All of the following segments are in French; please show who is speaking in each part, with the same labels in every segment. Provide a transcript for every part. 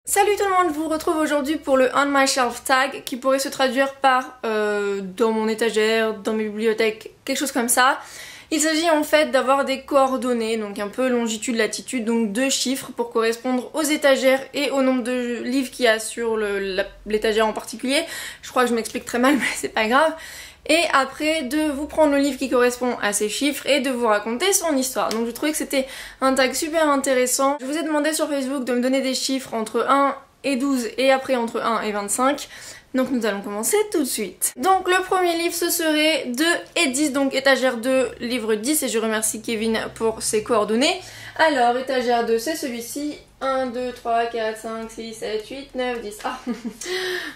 Speaker 1: Salut tout le monde, je vous retrouve aujourd'hui pour le On My Shelf tag qui pourrait se traduire par dans mon étagère, dans mes bibliothèques, quelque chose comme ça. Il s'agit en fait d'avoir des coordonnées, donc un peu longitude, latitude, donc deux chiffres pour correspondre aux étagères et au nombre de livres qu'il y a sur l'étagère en particulier. Je crois que je m'explique très mal mais c'est pas grave. Et après de vous prendre le livre qui correspond à ces chiffres et de vous raconter son histoire. Donc je trouvais que c'était un tag super intéressant. Je vous ai demandé sur Facebook de me donner des chiffres entre 1 et 12 et après entre 1 et 25. Donc nous allons commencer tout de suite. Donc le premier livre ce serait 2 et 10, donc étagère 2, livre 10, et je remercie Kevin pour ses coordonnées. Alors étagère 2 c'est celui-ci, 1, 2, 3, 4, 5, 6, 7, 8, 9, 10. Ah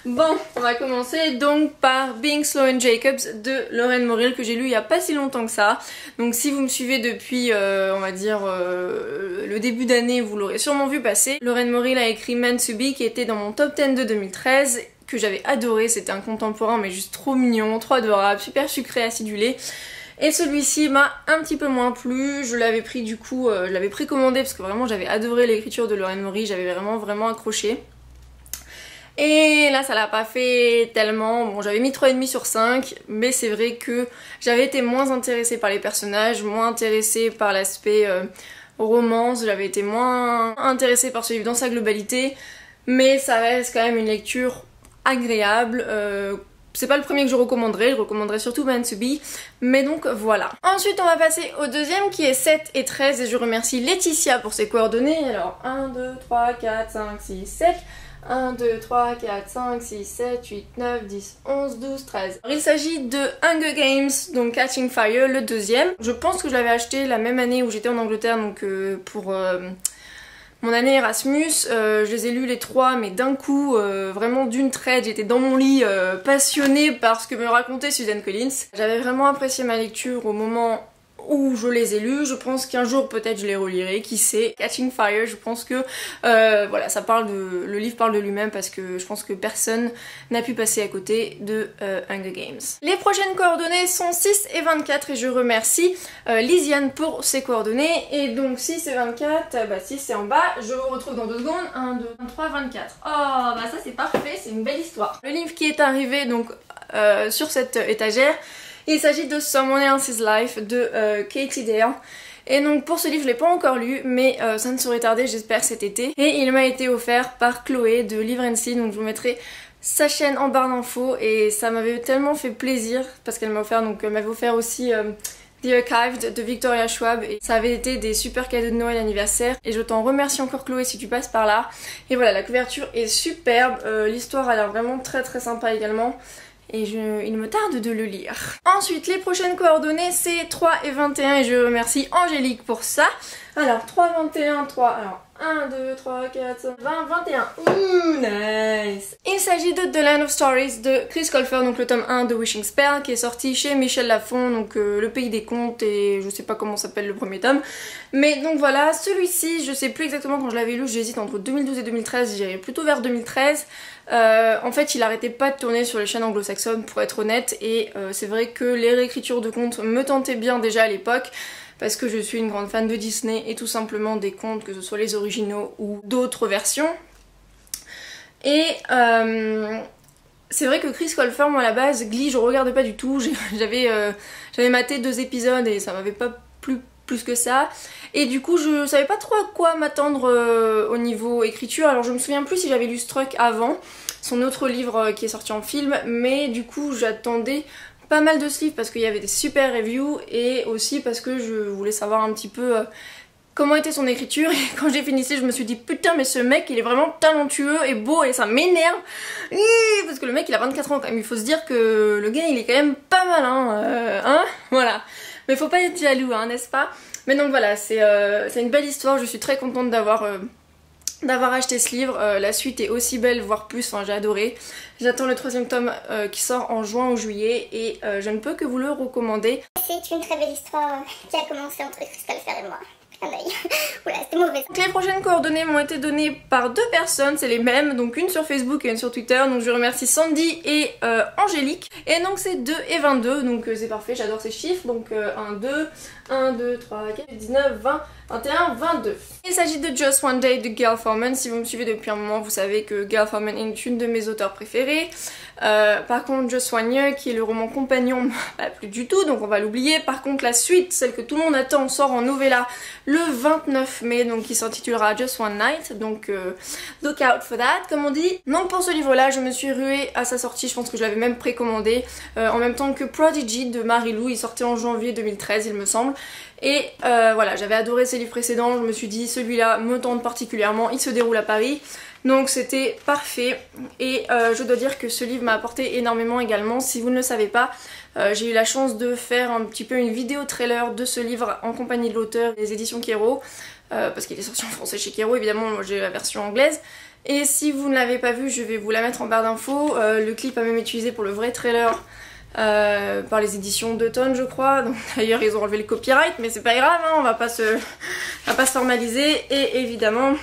Speaker 1: bon, on va commencer donc par Being Slow and Jacobs de Lorraine Morrill que j'ai lu il y a pas si longtemps que ça. Donc si vous me suivez depuis on va dire le début d'année, vous l'aurez sûrement vu passer. Lorraine Morrill a écrit Meant to Be qui était dans mon top 10 de 2013, que j'avais adoré. C'était un contemporain mais juste trop mignon, trop adorable, super sucré, acidulé. Et celui-ci m'a un petit peu moins plu, je l'avais pris du coup, je l'avais précommandé parce que vraiment j'avais adoré l'écriture de Lorraine Morrill, j'avais vraiment accroché. Et là ça l'a pas fait tellement, bon j'avais mis 3,5 sur 5, mais c'est vrai que j'avais été moins intéressée par les personnages, moins intéressée par l'aspect romance, j'avais été moins intéressée par ce livre dans sa globalité, mais ça reste quand même une lecture agréable. C'est pas le premier que je recommanderais surtout Meant to Be, mais donc voilà. Ensuite on va passer au deuxième qui est 7 et 13 et je remercie Laetitia pour ses coordonnées. Alors 1, 2, 3, 4, 5, 6, 7, 1, 2, 3, 4, 5, 6, 7, 8, 9, 10, 11, 12, 13. Alors, il s'agit de Hunger Games, donc Catching Fire, le deuxième. Je pense que je l'avais acheté la même année où j'étais en Angleterre, donc pour... mon année Erasmus, je les ai lus les trois mais d'un coup, vraiment d'une traite, j'étais dans mon lit passionnée par ce que me racontait Suzanne Collins. J'avais vraiment apprécié ma lecture au moment où je les ai lus, je pense qu'un jour peut-être je les relirai, qui sait. Catching Fire, je pense que voilà, ça parle de... le livre parle de lui-même parce que je pense que personne n'a pu passer à côté de Hunger Games. Les prochaines coordonnées sont 6 et 24 et je remercie Lisiane pour ses coordonnées. Et donc 6 et 24, bah 6 c'est en bas, je vous retrouve dans 2 secondes. 1, 2, 3, 24. Oh bah ça c'est parfait, c'est une belle histoire. Le livre qui est arrivé donc sur cette étagère, il s'agit de Someone Else's Life de Katie Dale. Et donc pour ce livre je l'ai pas encore lu mais ça ne saurait tarder, j'espère cet été. Et il m'a été offert par Chloé de Livre & Sea, donc je vous mettrai sa chaîne en barre d'infos et ça m'avait tellement fait plaisir parce qu'elle m'a offert, donc elle m'avait offert aussi The Archived de Victoria Schwab et ça avait été des super cadeaux de Noël anniversaire et je t'en remercie encore Chloé si tu passes par là. Et voilà, la couverture est superbe, l'histoire a l'air vraiment très sympa également. Et il me tarde de le lire. Ensuite, les prochaines coordonnées, c'est 3 et 21 et je remercie Angélique pour ça. Alors, 3, 21, 3, alors 1, 2, 3, 4, 5, 20, 21. Ouh, nice! Il s'agit de The Land of Stories de Chris Colfer, donc le tome 1 de Wishing Spell, qui est sorti chez Michel Lafon, donc Le Pays des Contes, et je sais pas comment s'appelle le premier tome. Mais donc voilà, celui-ci, je sais plus exactement quand je l'avais lu, j'hésite entre 2012 et 2013, j'irais plutôt vers 2013. En fait, il arrêtait pas de tourner sur les chaînes anglo-saxonnes pour être honnête, et c'est vrai que les réécritures de contes me tentaient bien déjà à l'époque, parce que je suis une grande fan de Disney et tout simplement des contes, que ce soit les originaux ou d'autres versions. Et c'est vrai que Chris Colfer, moi à la base, Glee, je regardais pas du tout, j'avais maté 2 épisodes et ça m'avait pas plu plus que ça. Et du coup je savais pas trop à quoi m'attendre au niveau écriture, alors je me souviens plus si j'avais lu Struck avant, son autre livre qui est sorti en film, mais du coup j'attendais pas mal de ce livre parce qu'il y avait des super reviews et aussi parce que je voulais savoir un petit peu comment était son écriture. Et quand j'ai fini je me suis dit putain mais ce mec il est vraiment talentueux et beau et ça m'énerve parce que le mec il a 24 ans quand même, il faut se dire que le gars il est quand même pas mal hein, voilà, mais faut pas être jaloux hein, n'est-ce pas? Mais donc voilà, c'est une belle histoire, je suis très contente d'avoir acheté ce livre. La suite est aussi belle, voire plus, enfin j'ai adoré. J'attends le 3e tome qui sort en juin ou juillet et je ne peux que vous le recommander.
Speaker 2: C'est une très belle histoire qui a commencé entre Chris Colfer et moi. Un œil. Oula, c'était mauvais.
Speaker 1: Donc les prochaines coordonnées m'ont été données par 2 personnes, c'est les mêmes, donc une sur Facebook et une sur Twitter, donc je remercie Sandy et Angélique. Et donc c'est 2 et 22, donc c'est parfait, j'adore ces chiffres, donc 1, 2, 3, 4, 19, 20, 21-22. Il s'agit de Just One Day de Gayle Forman. Si vous me suivez depuis un moment, vous savez que Gayle Forman est une de mes auteurs préférées. Par contre, Just One Year, qui est le roman compagnon, bah, plus du tout, donc on va l'oublier. Par contre, la suite, celle que tout le monde attend, sort en novella le 29 mai, donc qui s'intitulera Just One Night, donc look out for that, comme on dit. Donc pour ce livre-là, je me suis ruée à sa sortie, je pense que je l'avais même précommandé, en même temps que Prodigy de Marie Lou, il sortait en janvier 2013, il me semble. Et voilà, j'avais adoré ses livres précédents, je me suis dit celui-là me tente particulièrement, il se déroule à Paris. Donc c'était parfait et je dois dire que ce livre m'a apporté énormément également. Si vous ne le savez pas, j'ai eu la chance de faire un petit peu une vidéo trailer de ce livre en compagnie de l'auteur des éditions Kero, parce qu'il est sorti en français chez Kero, évidemment moi j'ai la version anglaise. Et si vous ne l'avez pas vu, je vais vous la mettre en barre d'infos. Le clip a même été utilisé pour le vrai trailer par les éditions d'Automne je crois, donc d'ailleurs ils ont enlevé le copyright mais c'est pas grave, hein, on va pas se formaliser. Et évidemment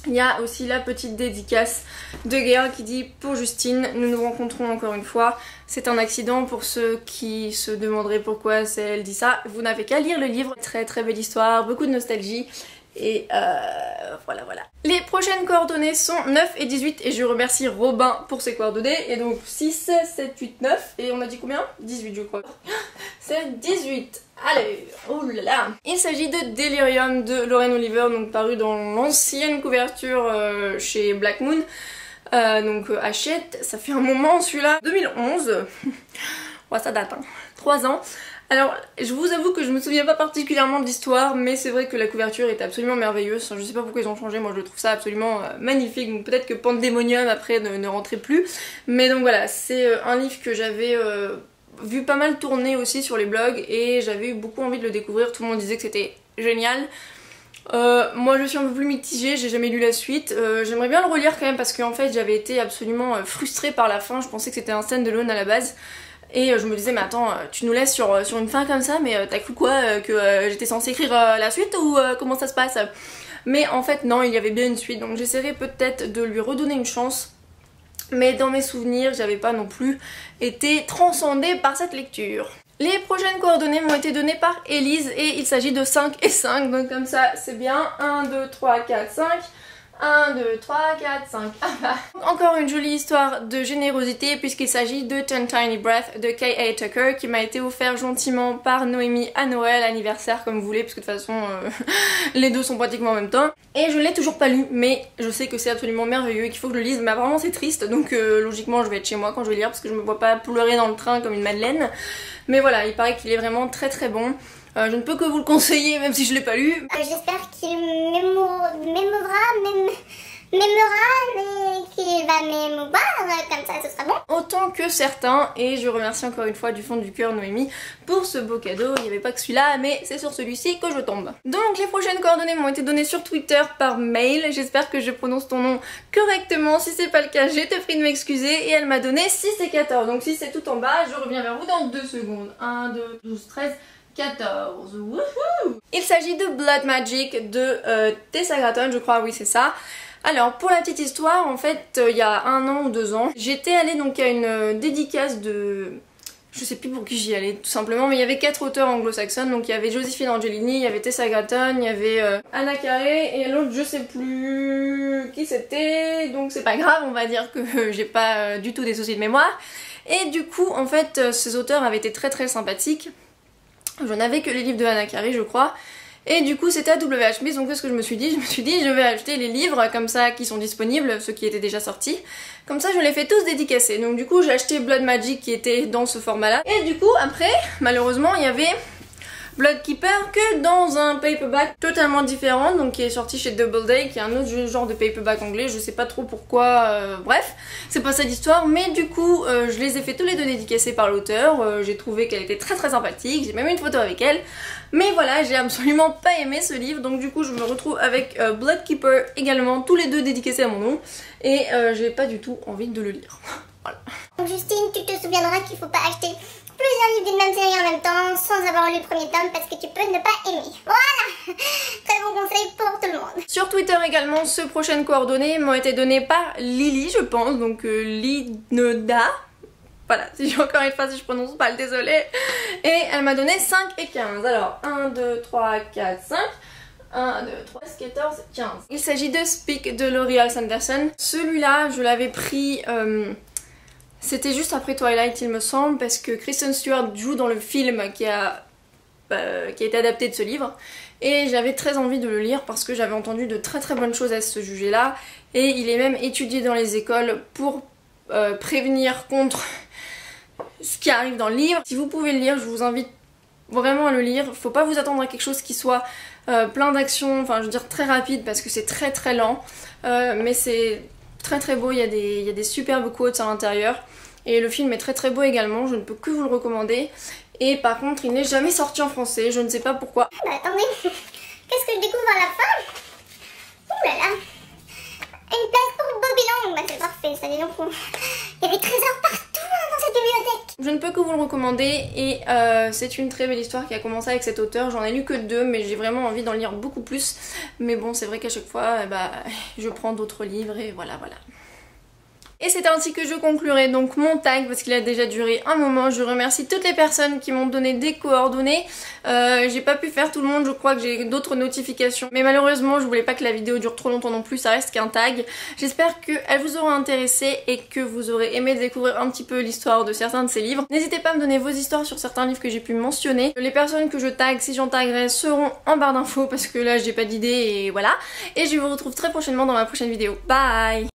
Speaker 1: il y a aussi la petite dédicace de Gayle qui dit « Pour Justine, nous nous rencontrons encore une fois. C'est un accident pour ceux qui se demanderaient pourquoi elle dit ça. Vous n'avez qu'à lire le livre. Très très belle histoire, beaucoup de nostalgie. » Et voilà. Les prochaines coordonnées sont 9 et 18 et je remercie Robin pour ses coordonnées. Et donc 6, 7, 8, 9 et on a dit combien? 18 je crois. C'est 18. Allez, oh là là. Il s'agit de Delirium de Lauren Oliver, donc paru dans l'ancienne couverture chez Black Moon. Donc Hachette, ça fait un moment celui-là. 2011. Ouais, ça date, hein. 3 ans. Alors, je vous avoue que je me souviens pas particulièrement de l'histoire, mais c'est vrai que la couverture est absolument merveilleuse. Je sais pas pourquoi ils ont changé, moi je trouve ça absolument magnifique. Donc peut-être que Pandemonium après ne rentrait plus. Mais donc voilà, c'est un livre que j'avais vu pas mal tourner aussi sur les blogs et j'avais eu beaucoup envie de le découvrir. Tout le monde disait que c'était génial. Moi je suis un peu plus mitigée, j'ai jamais lu la suite. J'aimerais bien le relire quand même parce qu'en fait j'avais été absolument frustrée par la fin. Je pensais que c'était un stand-alone à la base. Et je me disais mais attends, tu nous laisses sur une fin comme ça, mais t'as cru quoi, que j'étais censée écrire la suite ou comment ça se passe? Mais en fait non, il y avait bien une suite, donc j'essaierai peut-être de lui redonner une chance. Mais dans mes souvenirs, j'avais pas non plus été transcendée par cette lecture. Les prochaines coordonnées m'ont été données par Elise et il s'agit de 5 et 5, donc comme ça c'est bien. 1, 2, 3, 4, 5... 1, 2, 3, 4, 5. Encore une jolie histoire de générosité puisqu'il s'agit de Ten Tiny Breath de K.A. Tucker qui m'a été offert gentiment par Noémie à Noël, anniversaire comme vous voulez, parce que de toute façon les deux sont pratiquement en même temps. Et je l'ai toujours pas lu, mais je sais que c'est absolument merveilleux et qu'il faut que je le lise, mais apparemment c'est triste, donc logiquement je vais être chez moi quand je vais lire parce que je me vois pas pleurer dans le train comme une madeleine. Mais voilà, il paraît qu'il est vraiment très très bon. Je ne peux que vous le conseiller même si je l'ai pas lu.
Speaker 2: J'espère qu'il m'aimera, mais qu'il va m'émouvoir, comme ça ce sera bon.
Speaker 1: Autant que certains, et je remercie encore une fois du fond du cœur Noémie pour ce beau cadeau. Il n'y avait pas que celui-là, mais c'est sur celui-ci que je tombe. Donc les prochaines coordonnées m'ont été données sur Twitter par mail. J'espère que je prononce ton nom correctement. Si c'est pas le cas, j'ai te prie de m'excuser. Et elle m'a donné 6 et 14. Donc si c'est tout en bas, je reviens vers vous dans 2 secondes. 1, 2, 12, 13... 14. Wouhou! Il s'agit de Blood Magic de Tessa Gratton, je crois, oui c'est ça. Alors pour la petite histoire, en fait il y a 1 an ou 2 ans, j'étais allée donc à une dédicace de... Je sais plus pour qui j'y allais tout simplement, mais il y avait 4 auteurs anglo-saxonnes, donc il y avait Joséphine Angelini, il y avait Tessa Gratton, il y avait Anna Carey et l'autre je sais plus qui c'était, donc c'est pas grave, on va dire que j'ai pas du tout des soucis de mémoire. Et du coup en fait ces auteurs avaient été très très sympathiques. Je n'avais que les livres de Anna Carey je crois. Et du coup c'était à WH Smith, donc qu'est-ce que je me suis dit? Je me suis dit je vais acheter les livres comme ça qui sont disponibles, ceux qui étaient déjà sortis. Comme ça je les fais tous dédicacer. Donc du coup j'ai acheté Blood Magic qui était dans ce format là. Et du coup après malheureusement il y avait Blood Keeper que dans un paperback totalement différent, donc qui est sorti chez Doubleday, qui est un autre genre de paperback anglais, je sais pas trop pourquoi, bref, c'est pas ça l'histoire, mais du coup je les ai fait tous les deux dédicacés par l'auteur, j'ai trouvé qu'elle était très très sympathique, j'ai même eu une photo avec elle, mais voilà, j'ai absolument pas aimé ce livre, donc du coup je me retrouve avec Blood Keeper également, tous les deux dédicacés à mon nom, et j'ai pas du tout envie de le lire. Voilà.
Speaker 2: Donc Justine, tu te souviendras qu'il faut pas acheter plusieurs livres d'une même série en même temps sans avoir lu le premier tome parce que tu peux ne pas aimer. Voilà. Très bon conseil pour tout le monde.
Speaker 1: Sur Twitter également, ces prochaines coordonnées m'ont été données par Lily, je pense, donc Lineda. Voilà, si j'ai encore une fois, si je prononce mal, désolée. Et elle m'a donné 5 et 15. Alors, 1, 2, 3, 4, 5. 1, 2, 3, 14, 15. Il s'agit de Speak de Laurie Sanderson. Celui-là, je l'avais pris... c'était juste après Twilight, il me semble, parce que Kristen Stewart joue dans le film qui a été adapté de ce livre. Et j'avais très envie de le lire parce que j'avais entendu de très bonnes choses à ce sujet-là. Et il est même étudié dans les écoles pour prévenir contre ce qui arrive dans le livre. Si vous pouvez le lire, je vous invite vraiment à le lire. Faut pas vous attendre à quelque chose qui soit plein d'action, enfin je veux dire très rapide parce que c'est très lent. Mais c'est très beau, il y a des superbes quotes à l'intérieur. Et le film est très beau également, je ne peux que vous le recommander. Et par contre, il n'est jamais sorti en français, je ne sais pas pourquoi.
Speaker 2: Bah attendez, qu'est-ce que je découvre à la fin? Ouh là là, une place pour Bobby Long, bah c'est parfait, ça dit donc. Il y a des trésors partout dans cette bibliothèque.
Speaker 1: Je ne peux que vous le recommander et c'est une très belle histoire qui a commencé avec cet auteur. J'en ai lu que 2 mais j'ai vraiment envie d'en lire beaucoup plus. Mais bon, c'est vrai qu'à chaque fois, je prends d'autres livres et voilà. Et c'est ainsi que je conclurai donc mon tag parce qu'il a déjà duré un moment. Je remercie toutes les personnes qui m'ont donné des coordonnées. J'ai pas pu faire tout le monde, je crois que j'ai d'autres notifications. Mais malheureusement, je voulais pas que la vidéo dure trop longtemps non plus, ça reste qu'un tag. J'espère qu'elle vous aura intéressé et que vous aurez aimé découvrir un petit peu l'histoire de certains de ces livres. N'hésitez pas à me donner vos histoires sur certains livres que j'ai pu mentionner. Les personnes que je tag, si j'en taguerai, seront en barre d'infos parce que là j'ai pas d'idée et voilà. Et je vous retrouve très prochainement dans ma prochaine vidéo. Bye!